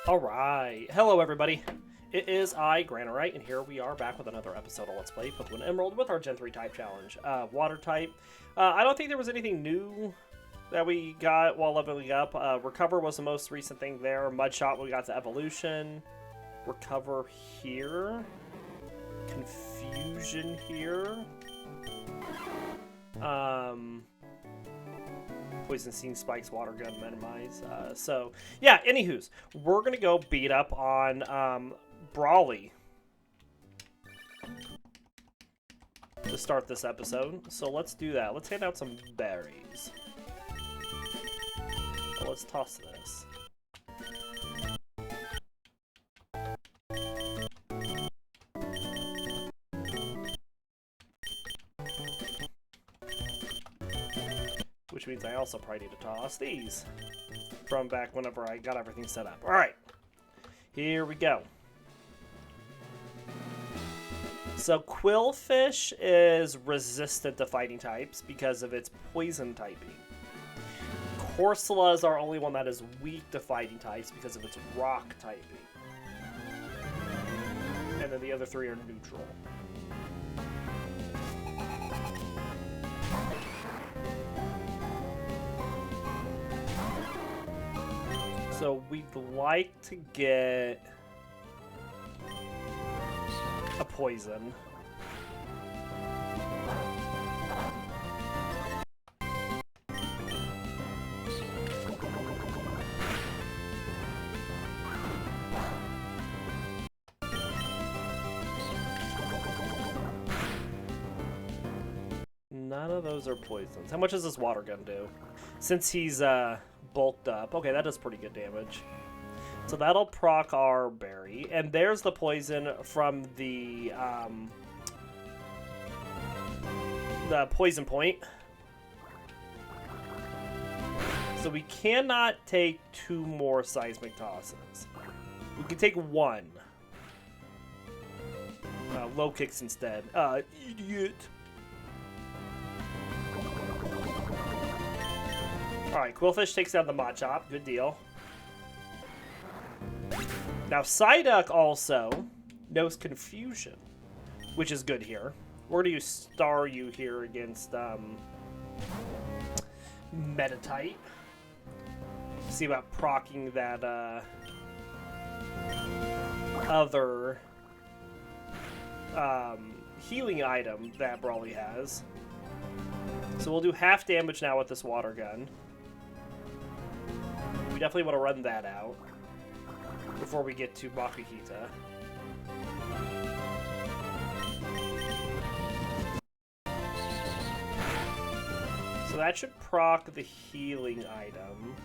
Alright, hello everybody. It is I, Granorite, and here we are back with another episode of Let's Play Pokemon Emerald with our Gen 3 type challenge. Water type. I don't think there was anything new that we got while leveling up. Recover was the most recent thing there. Mudshot, we got to Evolution. Recover here. Confusion here. Poison Scene Spikes, Water Gun, Minimize. So, yeah, anywho's, we're going to go beat up on Brawly to start this episode. So let's do that. Let's hand out some berries. So let's toss this. Which means I also probably need to toss these from back whenever I got everything set up. Alright, here we go. So Qwilfish is resistant to fighting types because of its poison typing. Corsola is our only one that is weak to fighting types because of its rock typing. And then the other three are neutral. So we'd like to get a poison. None of those are poisons. How much does this water gun do? Since he's bulked up. Okay, that does pretty good damage. So that'll proc our berry. And there's the poison from the poison point. So we cannot take two more seismic tosses. We can take one. Low kicks instead. Idiot. Alright, Qwilfish takes down the Machop. Good deal. Now, Psyduck also knows Confusion, which is good here. We're going to use Staryu here against Metatite. See about proccing that other healing item that Brawly has. So we'll do half damage now with this water gun. We definitely want to run that out before we get to Makuhita. So that should proc the healing item.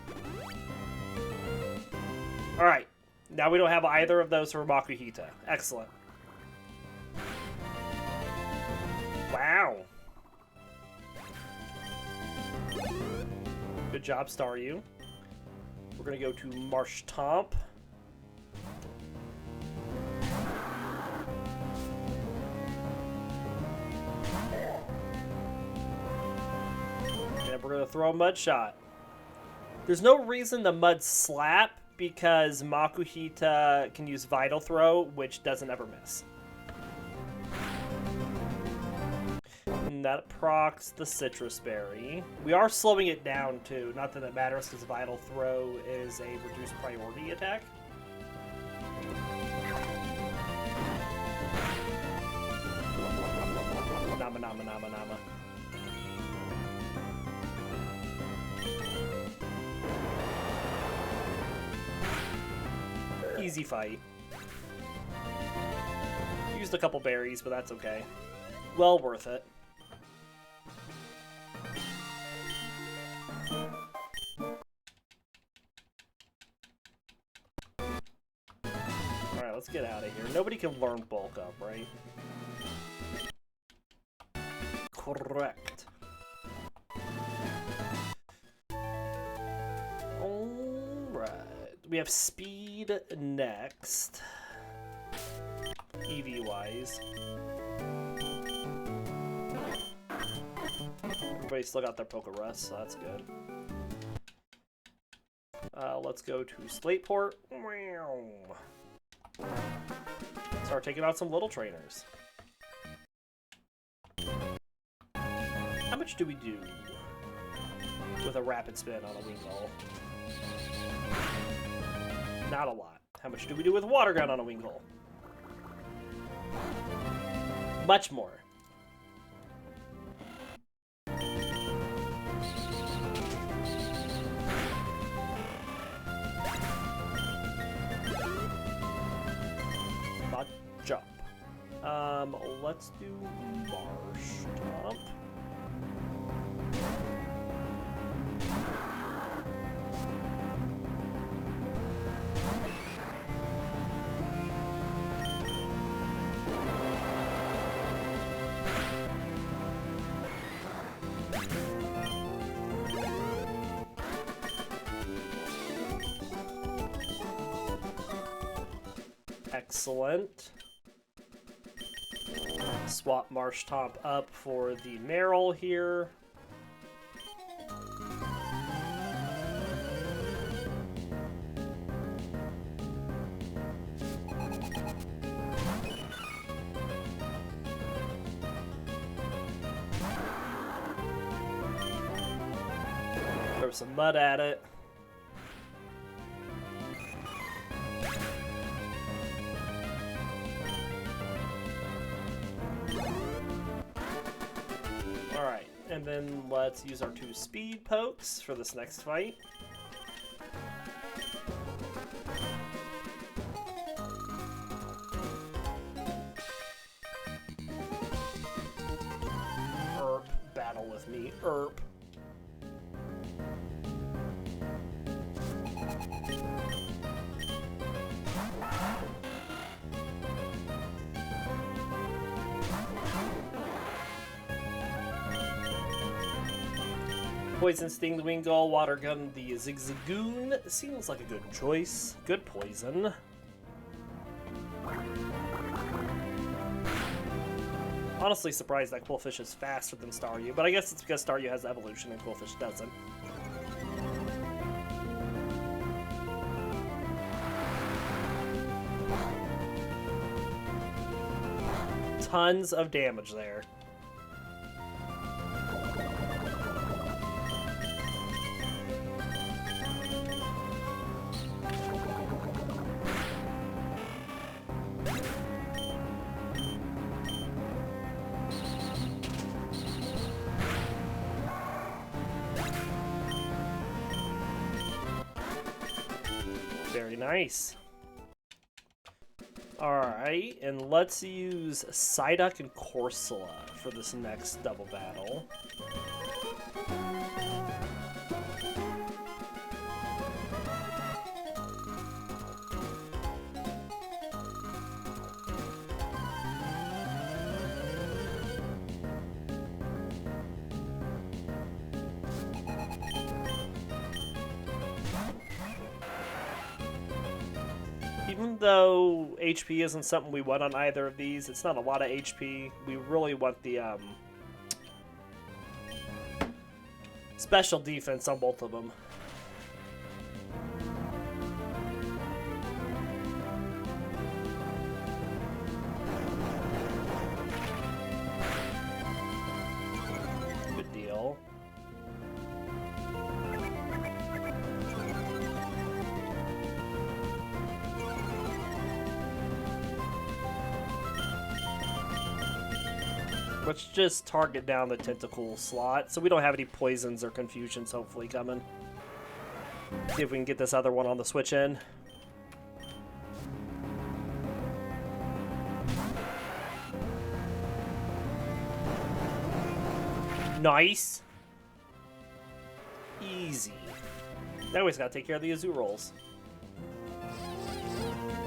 Alright, now we don't have either of those for Makuhita. Excellent. Wow. Good job, Staryu. We're going to go to Marshtomp. And we're going to throw a Mud Shot. There's no reason to Mud Slap because Makuhita can use Vital Throw, which doesn't ever miss. And that procs the Citrus Berry. We are slowing it down too. Not that it matters because Vital Throw is a reduced priority attack. Nama nama nama nama. Easy fight. Used a couple berries, but that's okay. Well worth it. Alright, let's get out of here. Nobody can learn bulk up, right? Correct. Alright. We have speed next. EV-wise. Everybody still got their Poké Rust, so that's good. Let's go to Slateport. Start taking out some little trainers. How much do we do with a rapid spin on a Wingull? Not a lot. How much do we do with Water Gun on a Wingull? Much more. Not jump. Let's do Marshtomp. Excellent. Swap Marshtomp up for the Meryl here. Throw some mud at it. Alright, and then let's use our 2 speed pokes for this next fight. Erp, battle with me, Erp. Poison Sting the Wingull, Water Gun the Zigzagoon. Seems like a good choice. Good poison. Honestly surprised that Qwilfish is faster than Staryu, but I guess it's because Staryu has evolution and Qwilfish doesn't. Tons of damage there. Very nice. Alright, and let's use Psyduck and Corsola for this next double battle. Even though HP isn't something we want on either of these, it's not a lot of HP. We really want the special defense on both of them. Good deal. Let's just target down the tentacle slot so we don't have any poisons or confusions hopefully coming. See if we can get this other one on the switch in. Nice. Easy. Now we just gotta take care of the Azure rolls.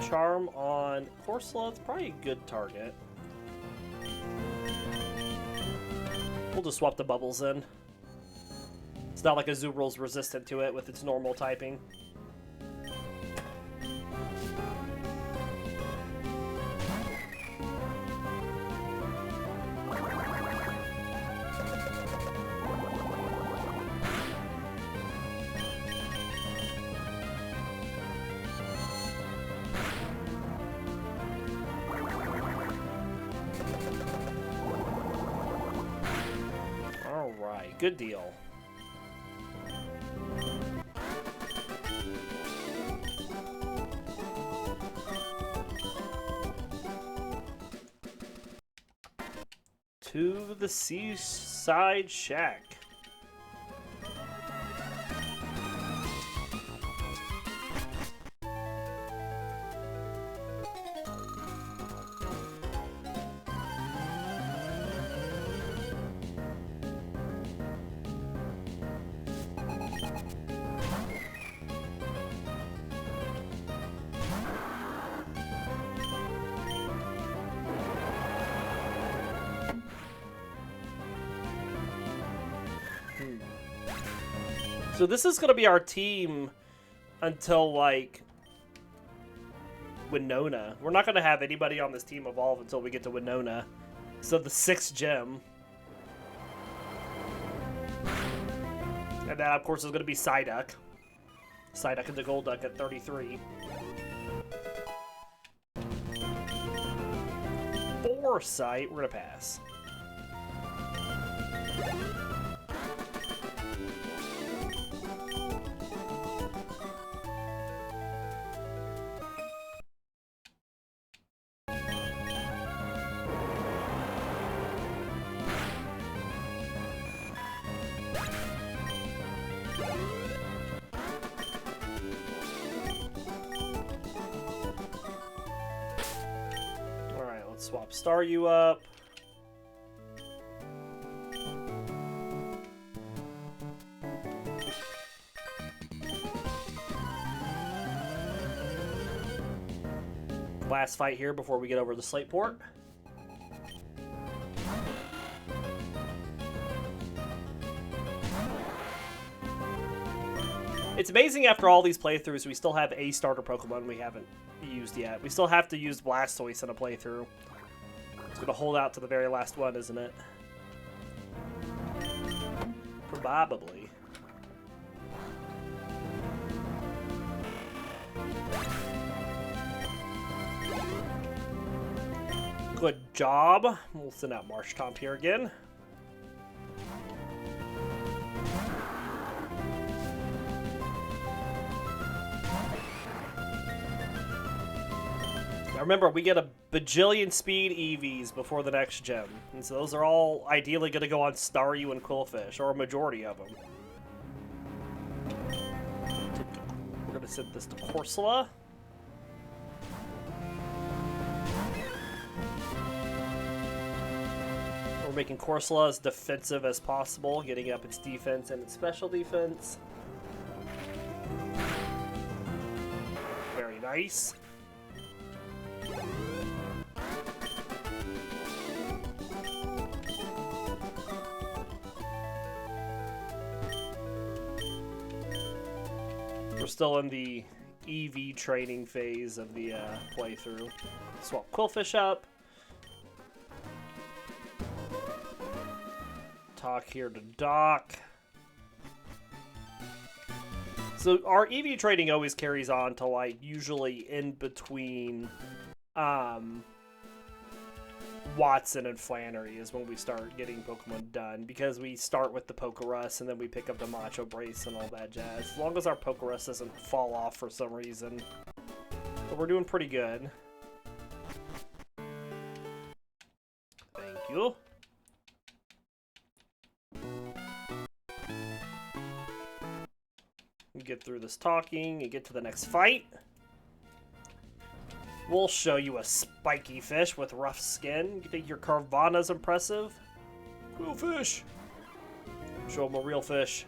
Charm on Corsola, it's probably a good target. We'll just swap the bubbles in. It's not like Azural's resistant to it with its normal typing. Alright, good deal. To the seaside shack. So this is going to be our team until, like, Winona. We're not going to have anybody on this team evolve until we get to Winona. So the 6th gem. And that, of course, is going to be Psyduck. Psyduck and the Golduck at 33. Foresight, we're going to pass. Swap Staryu up. Last fight here before we get over the slate port. It's amazing after all these playthroughs we still have a starter Pokemon we haven't used yet. We still have to use Blastoise in a playthrough. It's going to hold out to the very last one, isn't it? Probably. Good job. We'll send out Marshtomp here again. Remember, we get a bajillion speed EVs before the next gem. And so those are all ideally going to go on Staryu and Qwilfish, or a majority of them. We're going to send this to Corsola. We're making Corsola as defensive as possible, getting up its defense and its special defense. Very nice. We're still in the EV training phase of the playthrough. Swap Qwilfish up. Talk here to Doc. So our EV trading always carries on to, like, usually in between Watson and Flannery is when we start getting Pokemon done, because we start with the Pokerus and then we pick up the Macho Brace and all that jazz. As long as our Pokerus doesn't fall off for some reason. But we're doing pretty good. Thank you. We get through this talking and get to the next fight. We'll show you a spiky fish with rough skin. You think your Carvana's impressive? Qwilfish. Show him a real fish.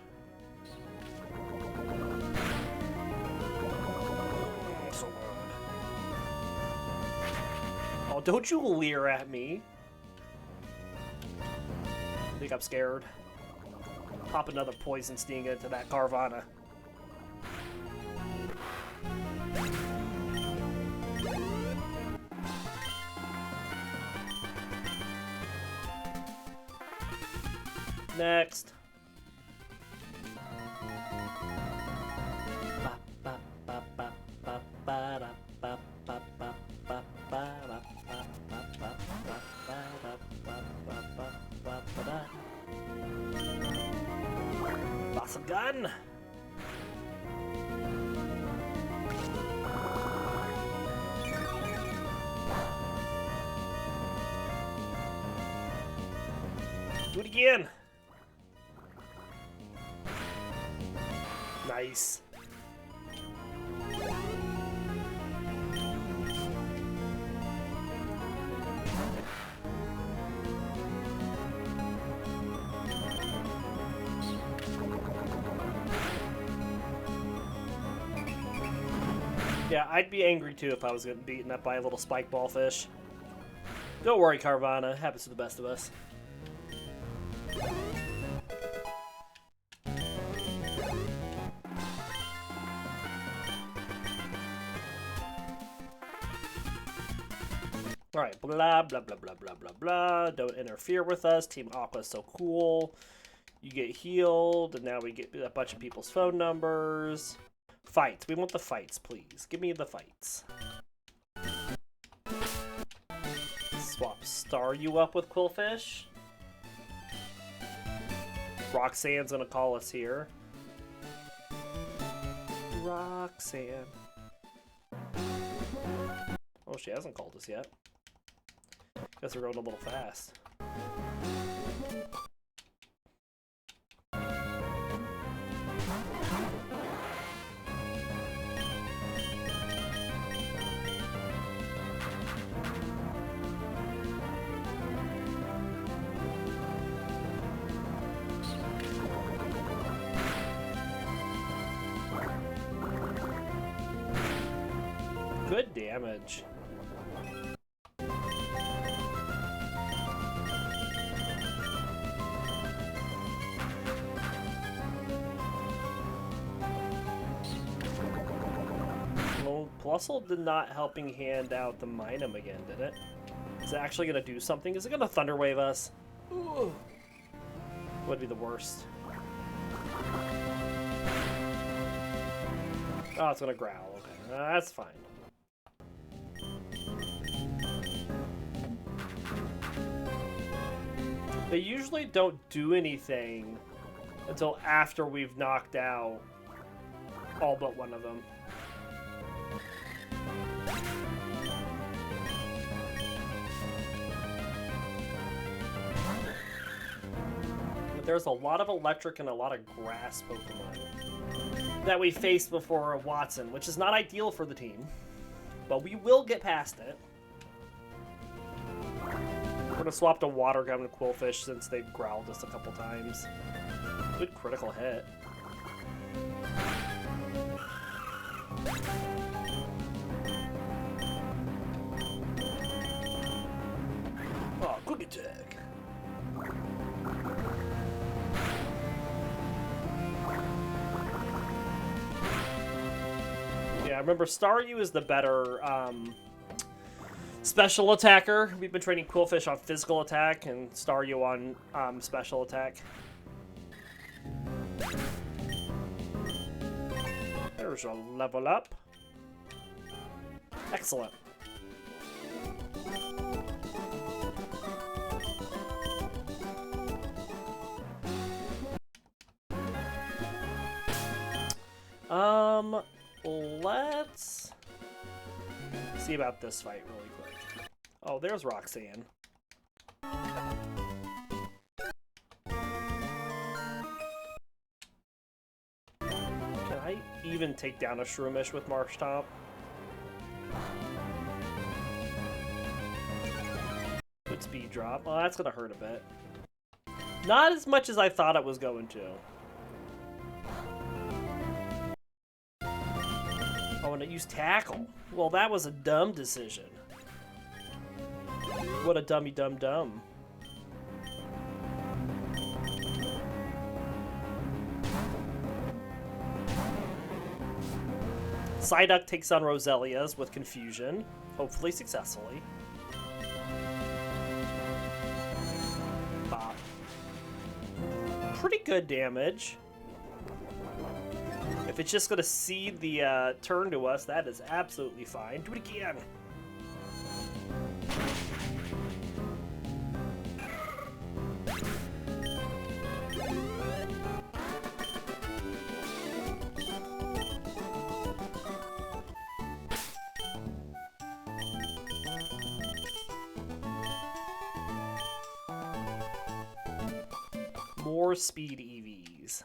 Oh, don't you leer at me. I think I'm scared. Pop another Poison Sting into that Carvana. Next. gun. Do it again. Nice. Yeah, I'd be angry too if I was getting beaten up by a little spike ball fish. Don't worry, Carvana. Happens to the best of us. Alright, blah, blah, blah, blah, blah, blah, blah. Don't interfere with us. Team Aqua's so cool. You get healed, and now we get a bunch of people's phone numbers. Fights. We want the fights, please. Give me the fights. Swap Staryu up with Qwilfish. Roxanne's gonna call us here. Roxanne. Oh, she hasn't called us yet. Guess we're going a little fast. Good damage. Well, Plusle did not helping hand out the Minum again, did it? Is it actually going to do something? Is it going to Thunder Wave us? Ooh. Would be the worst. Oh, it's going to growl. Okay, that's fine. They usually don't do anything until after we've knocked out all but one of them. But there's a lot of electric and a lot of grass Pokemon that we faced before Watson, which is not ideal for the team, but we will get past it. We're going to swap to Water Gun and Qwilfish since they've growled us a couple times. Good critical hit. Oh, quick attack. Yeah, remember Staryu is the better special attacker. We've been training Qwilfish on physical attack and Staryu on special attack. There's a level up. Excellent. Let's see about this fight really quick. Oh, there's Roxanne. Can I even take down a Shroomish with Marshtomp? Good speed drop. Oh, that's gonna hurt a bit. Not as much as I thought it was going to. Oh, and it used Tackle. Well, that was a dumb decision. What a dummy dum dum. Psyduck takes on Roselia's with Confusion, hopefully successfully. Bop. Pretty good damage. If it's just going to cede the turn to us, that is absolutely fine. Do it again. 4 speed EVs.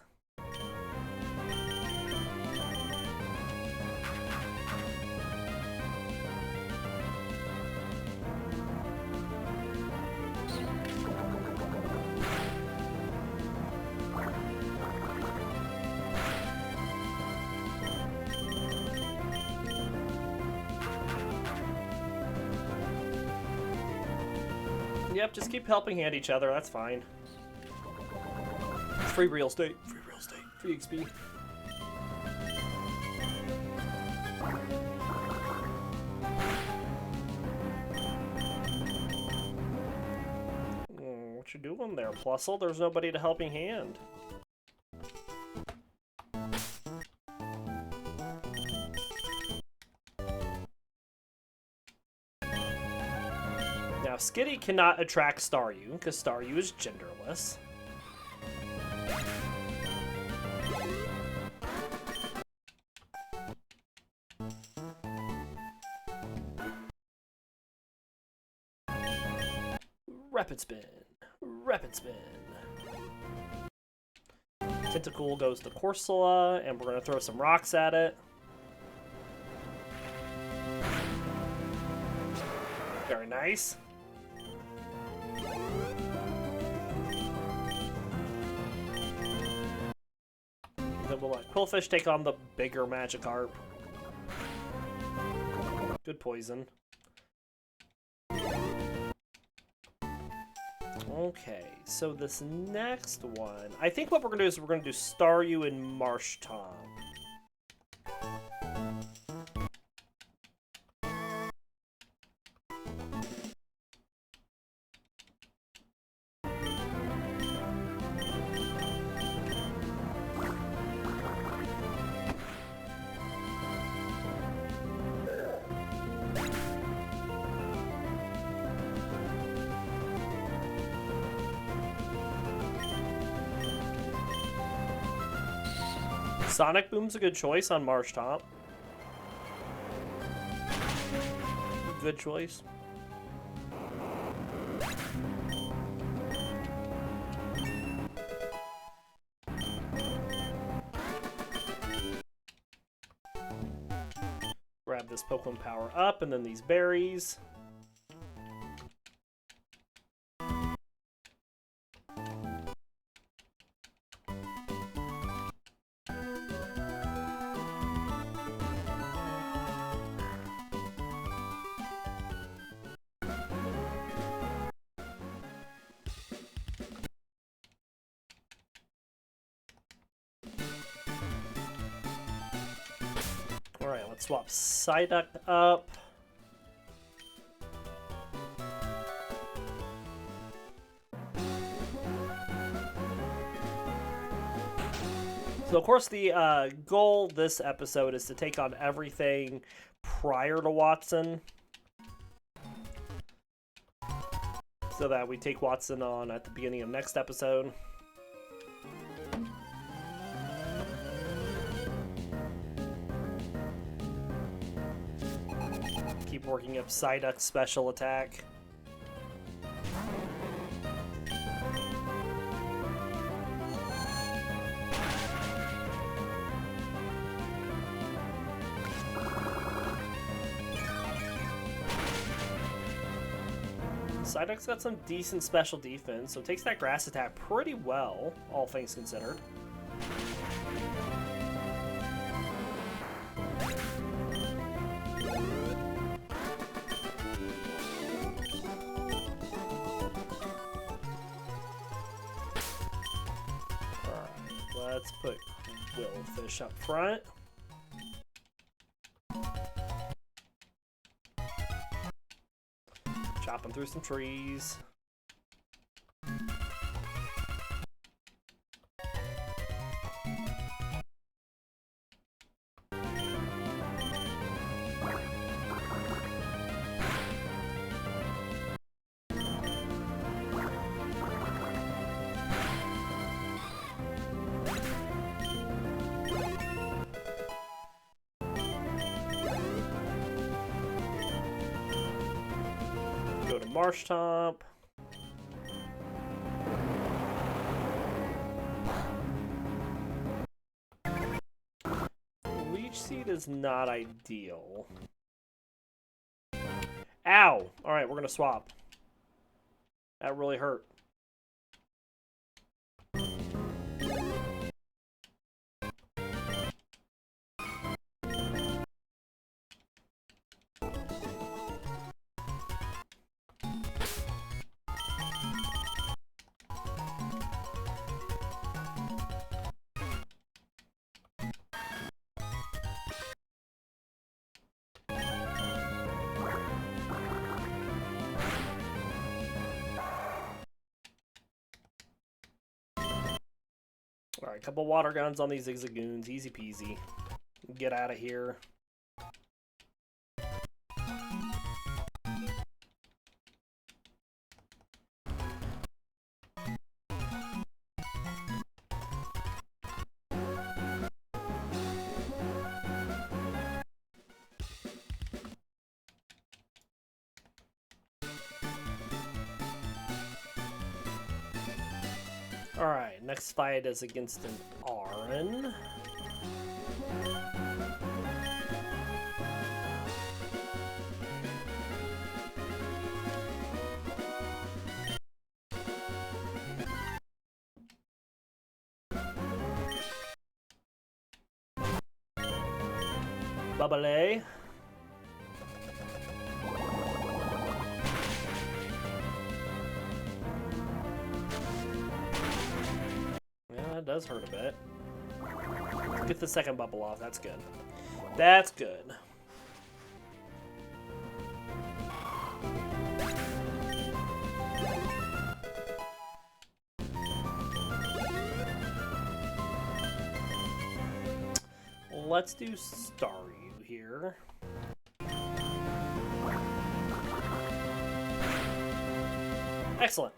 Yep, just keep helping hand each other, that's fine. Free real estate, free XP. What you doing there, Plusle? There's nobody to helping hand. Now, Skitty cannot attract Staryu, because Staryu is genderless. Rapid spin. Rapid spin. Tentacool goes to Corsola, and we're going to throw some rocks at it. Very nice. Then we'll let Qwilfish take on the bigger Magikarp. Good poison. Okay, so this next one, I think what we're going to do is we're going to do Staryu and Marshtomp. Sonic Boom's a good choice on Marshtomp. Good choice. Grab this Pokemon power up and then these berries. Alright, let's swap Psyduck up. So, of course, the goal this episode is to take on everything prior to Watson. So that we take Watson on at the beginning of next episode. Keep working up Psyduck's special attack. Psyduck's got some decent special defense, so it takes that grass attack pretty well, all things considered. Let's put Qwilfish up front. Chopping through some trees. Marshtomp. Leech Seed is not ideal. Ow! Alright, we're gonna swap. That really hurt. Alright, couple water guns on these Zigzagoons. Easy peasy. Get out of here. Alright, next fight is against an Aron. Bubble. That does hurt a bit. Get the second bubble off. That's good. That's good. Let's do Staryu here. Excellent.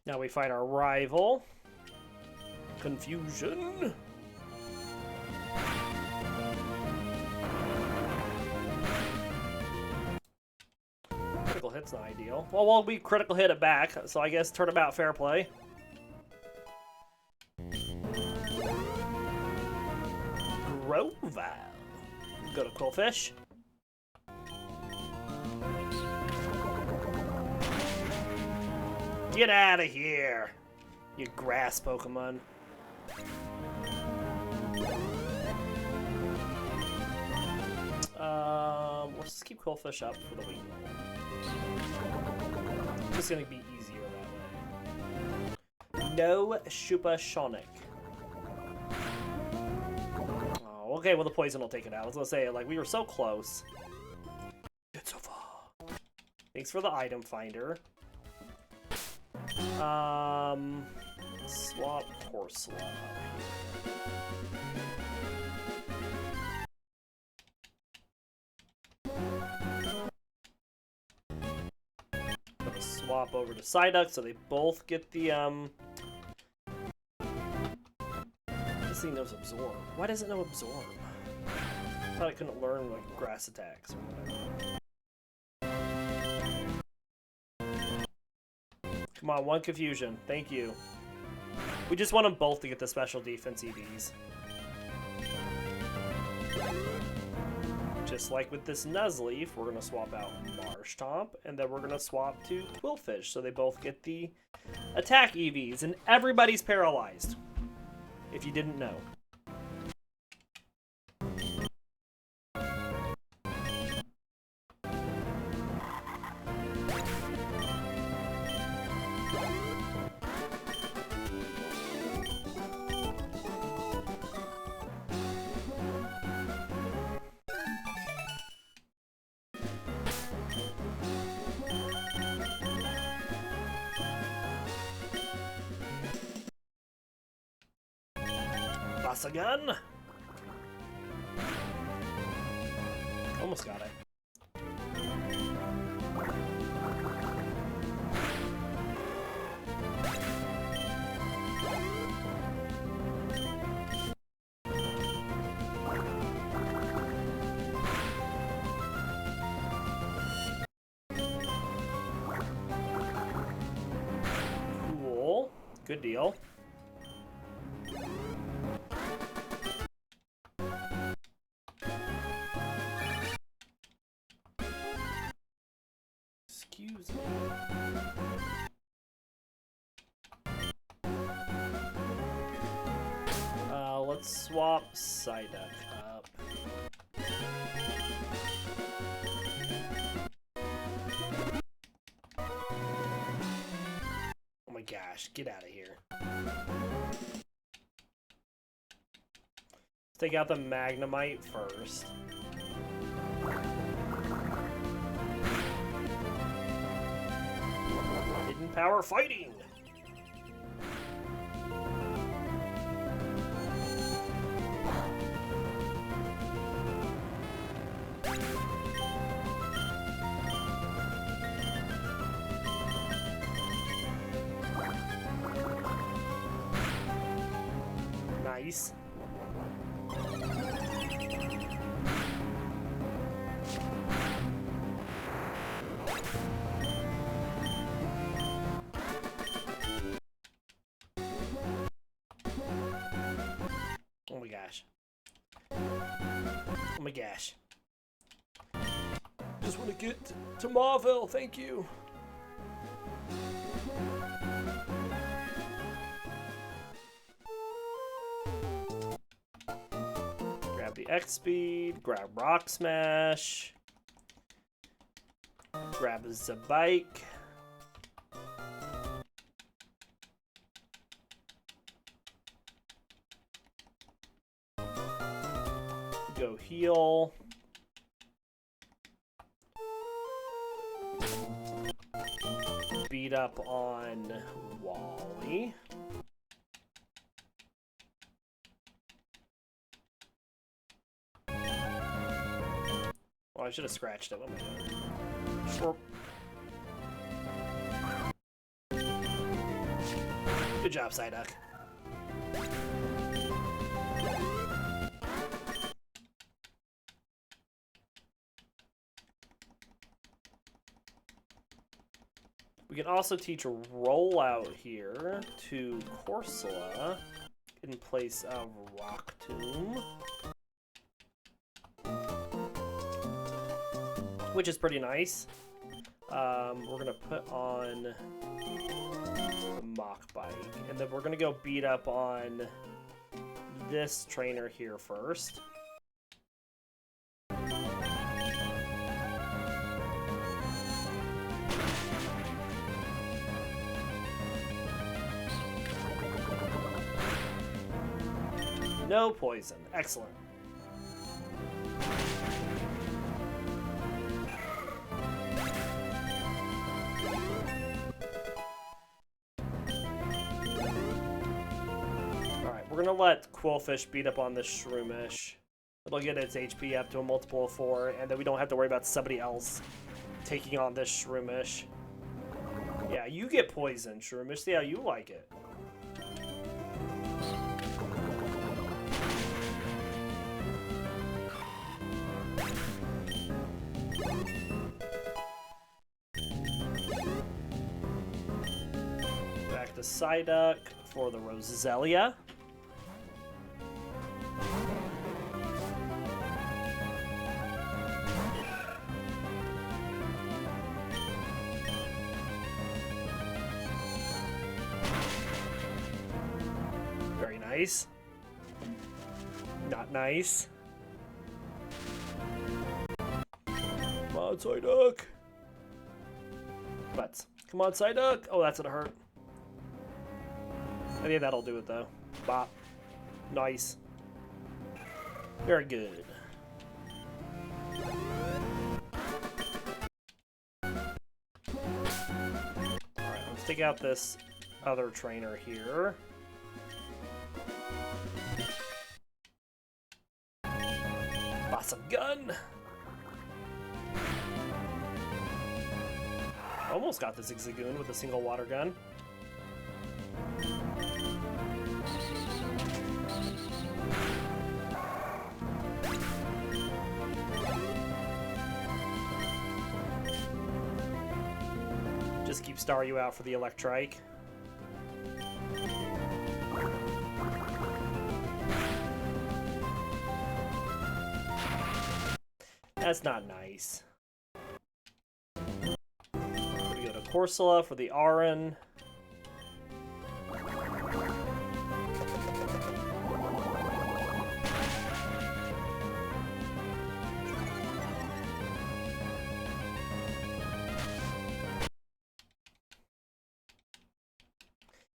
Now we fight our rival. Confusion. Critical hit's not ideal. Well, we critical hit it back, so I guess turnabout fair play. Grovile. Go to Qwilfish. Get out of here, you grass Pokemon. Let's just keep Qwilfish up for the week. It's just gonna be easier that way. No Supersonic. Oh, okay, well the poison will take it out. I was gonna say, like, we were so close. It's so far. Thanks for the item finder. Swap Corsola. Gonna swap over to Psyduck so they both get the This thing knows Absorb. Why does it know Absorb? I thought it couldn't learn like grass attacks or whatever. Come on, one confusion. Thank you. We just want them both to get the special defense EVs. Just like with this Nuzleaf, we're going to swap out Marshtomp, and then we're going to swap to Qwilfish, so they both get the attack EVs, and everybody's paralyzed, if you didn't know. Again. Almost got it. Good deal. Excuse me. Let's swap Psyduck up. Oh my gosh, get out of here. Let's take out the Magnemite first. Hidden power fighting! Nice. Oh my gosh. Oh my gosh. Just want to get to Mauville, thank you. Grab the X speed, grab Rock Smash, grab the bike. Go heal. Beat up on Wally. Oh, I should have scratched it. What am I doing? Sure. Good job, Psyduck. We can also teach a rollout here to Corsola in place of Rock Tomb, which is pretty nice. We're gonna put on the Mach Bike, and then we're gonna go beat up on this trainer here first. No poison. Excellent. Alright, we're gonna let Qwilfish beat up on this Shroomish. It'll get its HP up to a multiple of 4, and then we don't have to worry about somebody else taking on this Shroomish. Yeah, you get poisoned, Shroomish. See how you like it. Back to Psyduck for the Roselia. Very nice. Not nice. Come on, Psyduck. Butts. Come on, Psyduck. Oh, that's gonna hurt. I think that'll do it, though. Bop. Nice. Very good. Alright, let's take out this other trainer here. Awesome gun! Almost got the Zigzagoon with a single water gun. Just keep Staryu out for the Electrike. That's not nice. We go to Corsola for the Aron.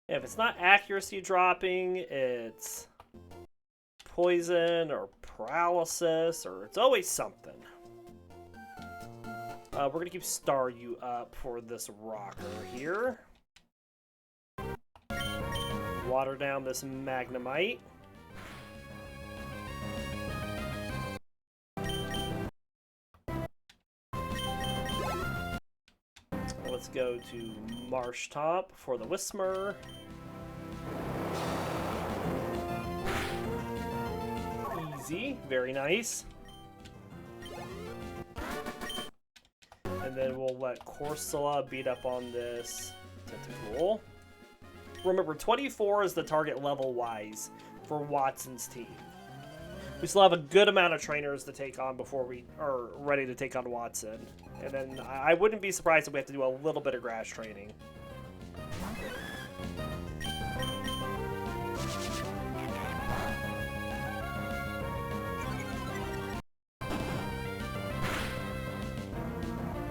If it's not accuracy dropping, it's poison or paralysis, or it's always something. We're going to keep Staryu up for this rocker here. Water down this Magnemite. Let's go to Marshtomp for the Whismur. Easy, very nice. And then we'll let Corsola beat up on this Tentacool. Remember, 24 is the target level-wise for Watson's team. We still have a good amount of trainers to take on before we are ready to take on Watson. And then I wouldn't be surprised if we have to do a little bit of grass training.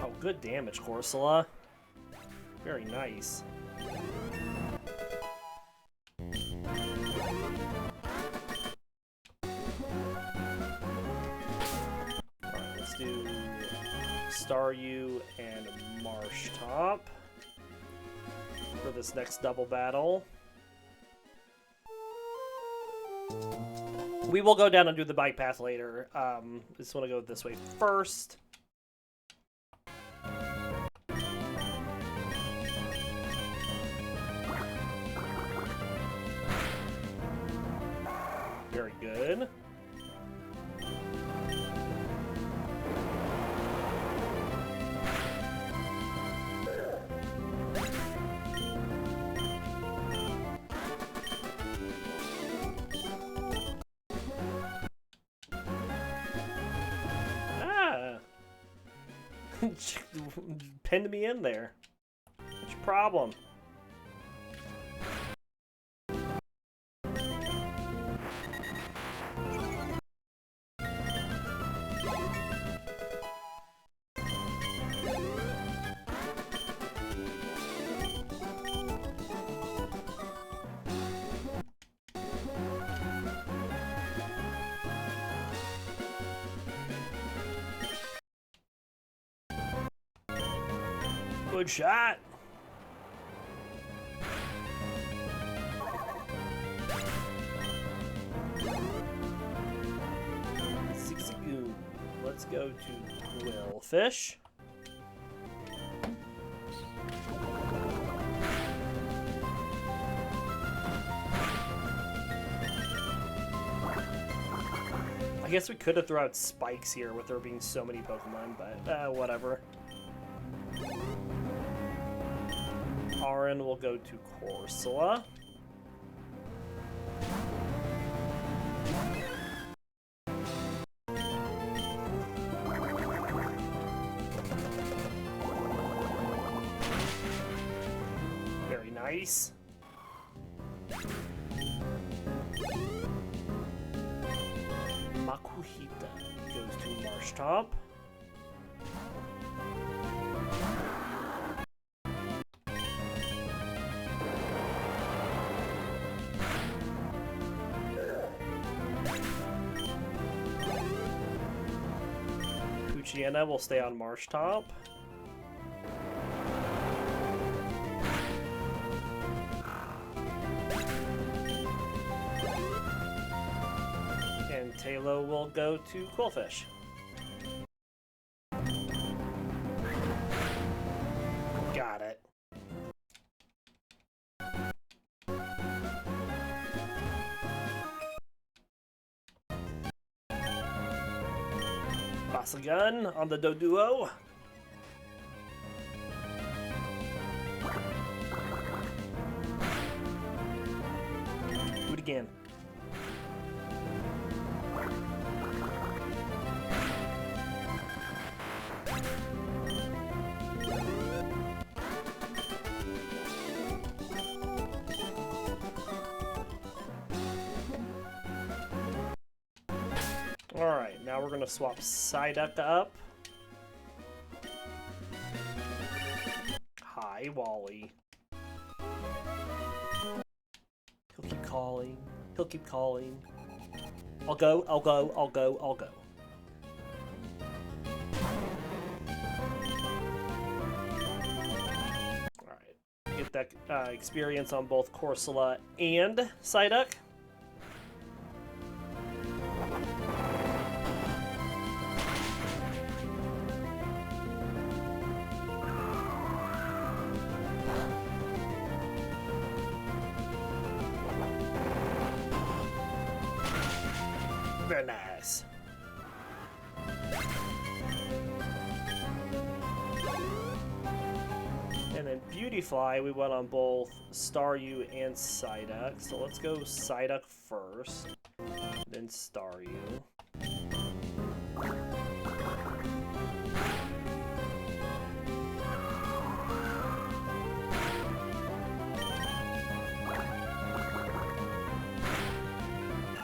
Oh, good damage, Corsola. Very nice. Do Staryu and Marshtomp for this next double battle. We will go down and do the bike path later. Just want to go this way first. Very good. Pinned me in there. What's your problem? Good shot. Let's go to Qwilfish. I guess we could have thrown out spikes here with there being so many Pokemon, but whatever. Aron will go to Corsola. Very nice. Makuhita goes to Marshtomp. Gianna will stay on Marshtomp. And Talo will go to Qwilfish. Got it. Gun on the Doduo. Do it again. we're going to swap Psyduck up. Hi, Wally. He'll keep calling. He'll keep calling. I'll go, I'll go, I'll go, I'll go. Alright. Get that experience on both Corsola and Psyduck. Very nice. And then Beautifly, we went on both Staryu and Psyduck. So let's go Psyduck first, then Staryu.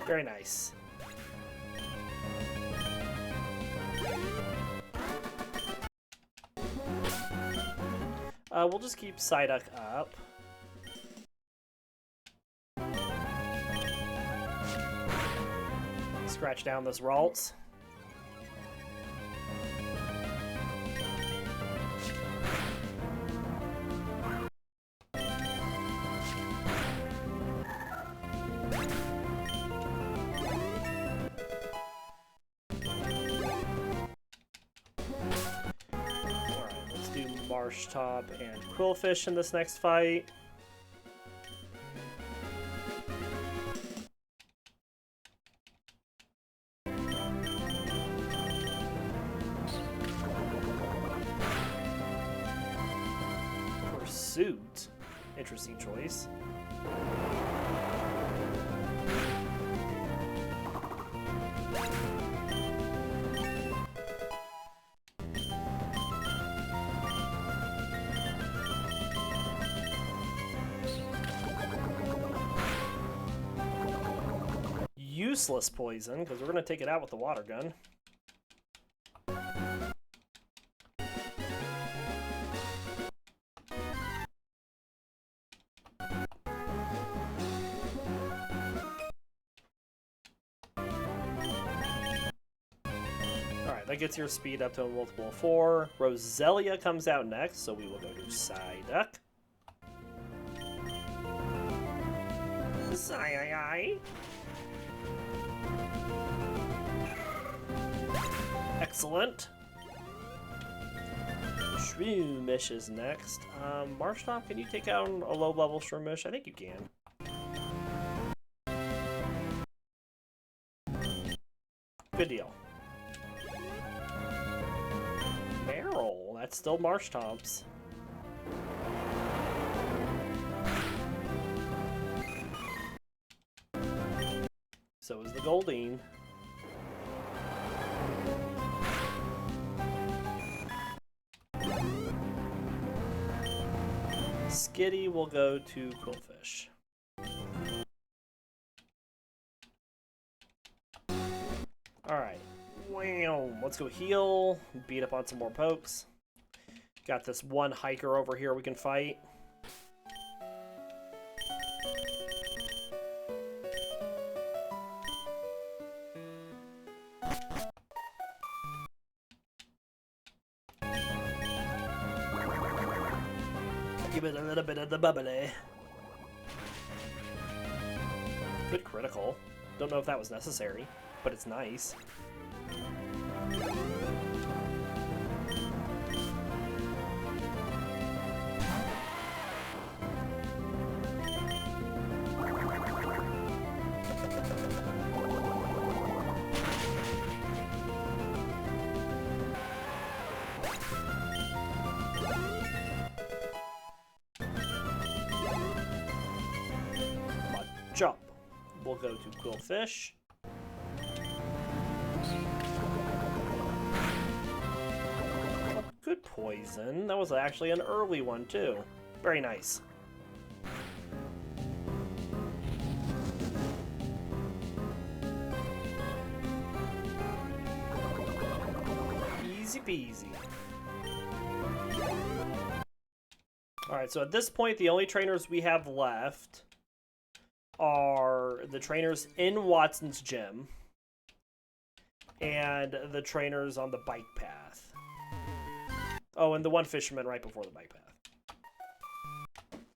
Very nice. We'll just keep Psyduck up. Scratch down those Ralts. Marshtomp and Qwilfish in this next fight. Pursuit. Interesting choice. Useless poison, because we're going to take it out with the water gun. Alright, that gets your speed up to a multiple of 4. Roselia comes out next, so we will go to Psyduck. Psy-I-I. Excellent. Shroomish is next. Marshtomp, can you take out a low-level Shroomish? I think you can. Good deal. Meryl, that's still Marshtomp's. So is the Goldeen. Skitty will go to Qwilfish. Alright. Wow. Let's go heal. Beat up on some more pokes. Got this one hiker over here we can fight. Give it a little bit of the bubbly. Good critical. Don't know if that was necessary, but it's nice. Jump. We'll go to Qwilfish. Good poison. That was actually an early one, too. Very nice. Easy peasy. Alright, so at this point, the only trainers we have left are the trainers in Watson's gym and the trainers on the bike path. Oh, and the one fisherman right before the bike path.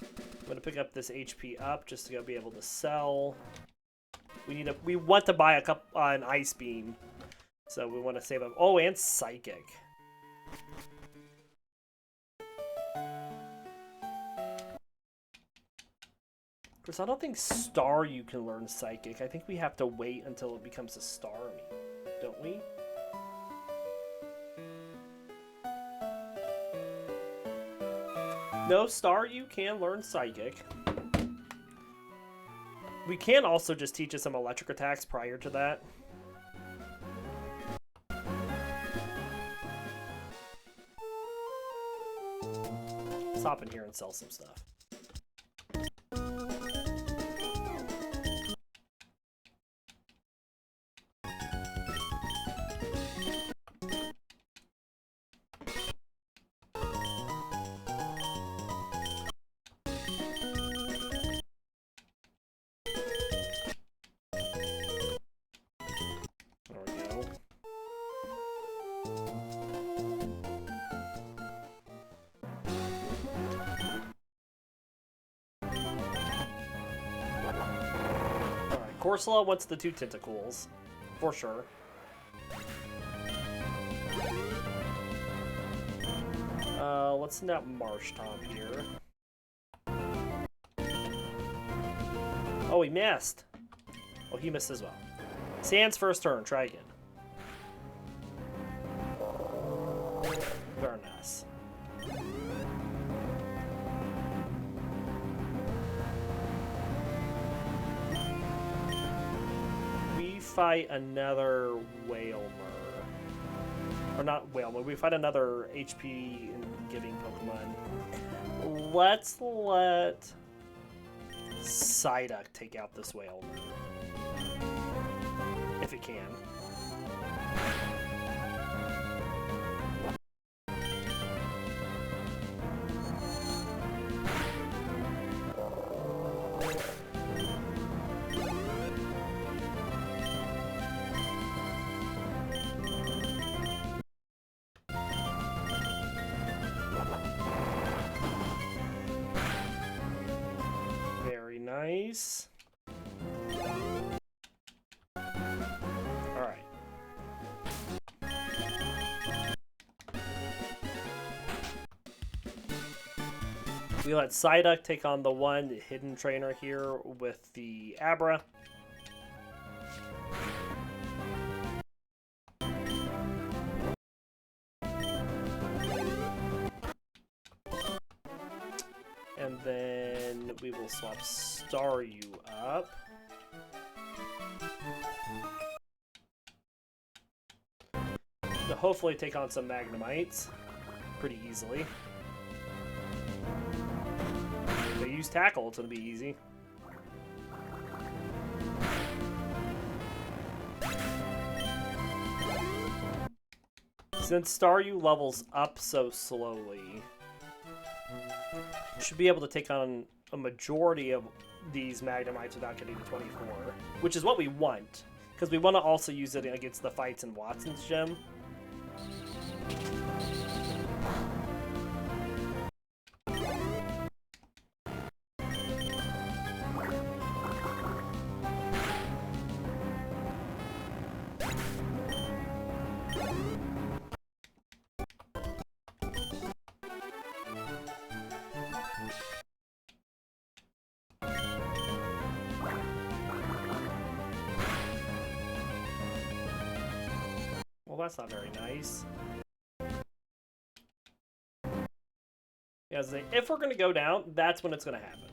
I'm going to pick up this HP up just to be able to sell. We want to buy an Ice Beam, so we want to save up. Oh, and Psychic. Because I don't think Staryu can learn Psychic. I think we have to wait until it becomes a Starmie, don't we? No, Staryu can learn Psychic. We can also just teach it some electric attacks prior to that. Let's hop in here and sell some stuff. Corsola wants the 2 tentacles, for sure. Let's send out Marshtomp here. Oh, he missed. Oh, he missed as well. Sand's first turn. Try again. Very nice. Fight another Whalmer. Or not Whalmer, we fight another HP giving Pokemon. Let's let Psyduck take out this Whalmer. If it can. Nice. Alright. We let Psyduck take on the one hidden trainer here with the Abra. And then we will swap Staryu up. To hopefully take on some Magnemites pretty easily. If they use Tackle, it's going to be easy. Since Staryu levels up so slowly, should be able to take on a majority of these Magnemites without getting to 24, which is what we want, because we want to also use it against the fights in Watson's gym. Well, that's not very nice. Yeah, if we're going to go down, that's when it's going to happen.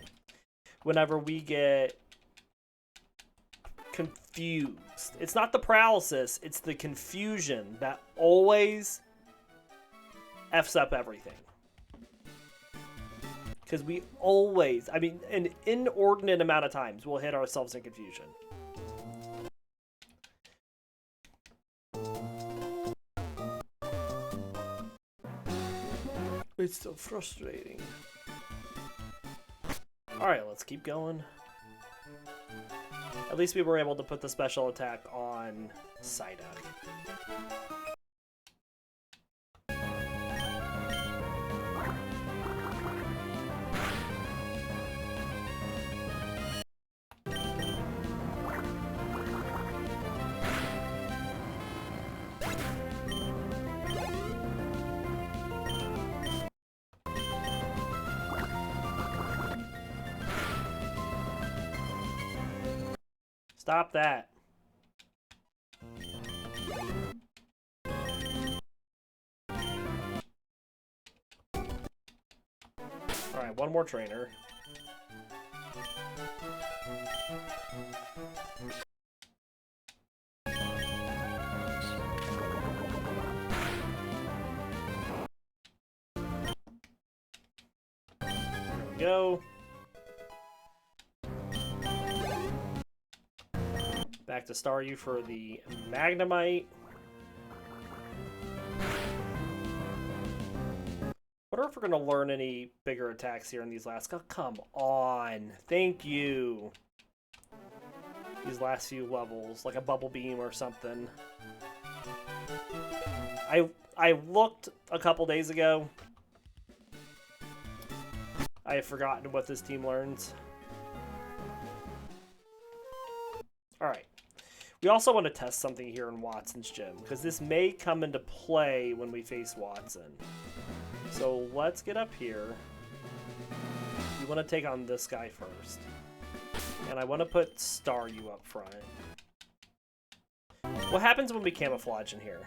Whenever we get confused. It's not the paralysis, it's the confusion that always F's up everything. Because we always, I mean, an inordinate amount of times we'll hit ourselves in confusion. It's so frustrating. Alright, let's keep going. At least we were able to put the special attack on Psyduck. Stop that. Alright, one more trainer. There we go. Back to Staryu for the Magnemite. I wonder if we're going to learn any bigger attacks here in these last... Oh, come on. Thank you. These last few levels, like a Bubble Beam or something. I looked a couple days ago. I have forgotten what this team learns. Alright. We also want to test something here in Watson's gym, because this may come into play when we face Watson. So let's get up here. We want to take on this guy first. And I want to put Staryu up front. What happens when we camouflage in here?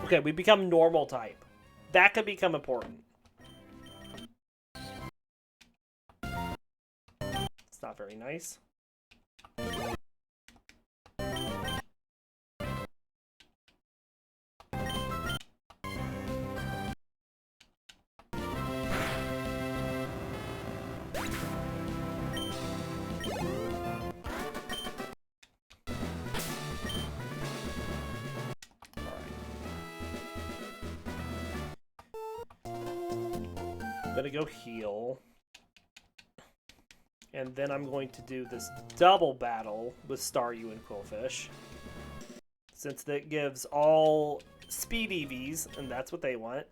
Okay, we become normal type. That could become important. It's not very nice. I'm gonna go heal. And then I'm going to do this double battle with Staryu and Qwilfish. Since that gives all speed EVs, and that's what they want.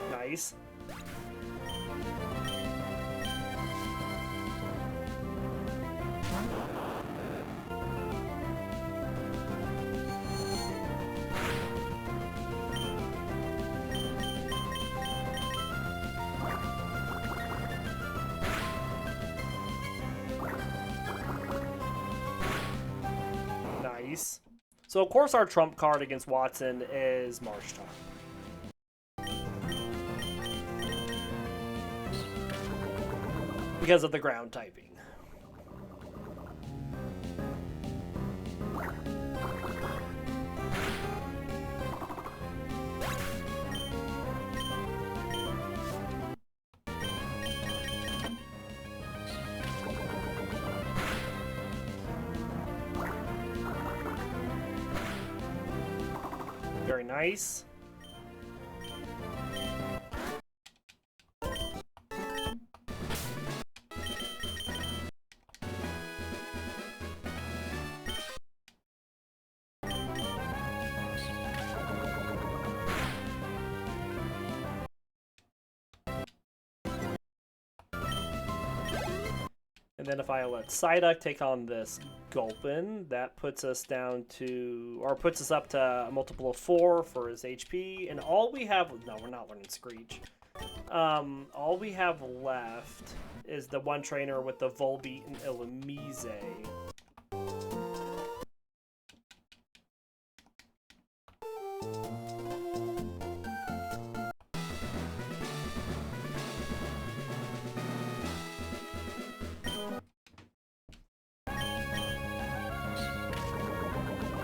Nice. So of course our trump card against Watson is Marshtomp. Because of the ground typing. Very nice. And then if I let Psyduck take on this Gulpin, that puts us down to, or puts us up to a multiple of 4 for his HP. And all we have, no, we're not learning Screech. All we have left is the one trainer with the Volbeat and Illumise.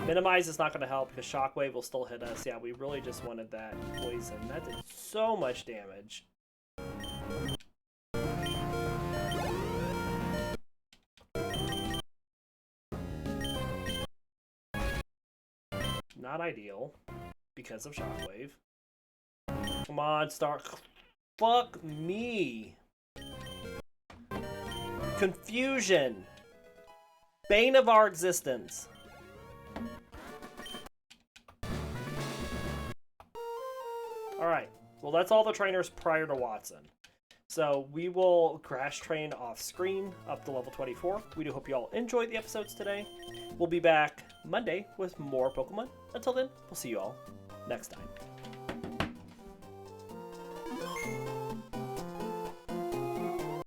Minimize is not going to help because Shockwave will still hit us. Yeah, we really just wanted that poison. That did so much damage. Not ideal. Because of Shockwave. Come on, Star. Fuck me. Confusion. Bane of our existence. Alright. Well, that's all the trainers prior to Watson. So we will crash train off screen up to level 24. We do hope you all enjoyed the episodes today. We'll be back Monday with more Pokemon. Until then, we'll see you all next time.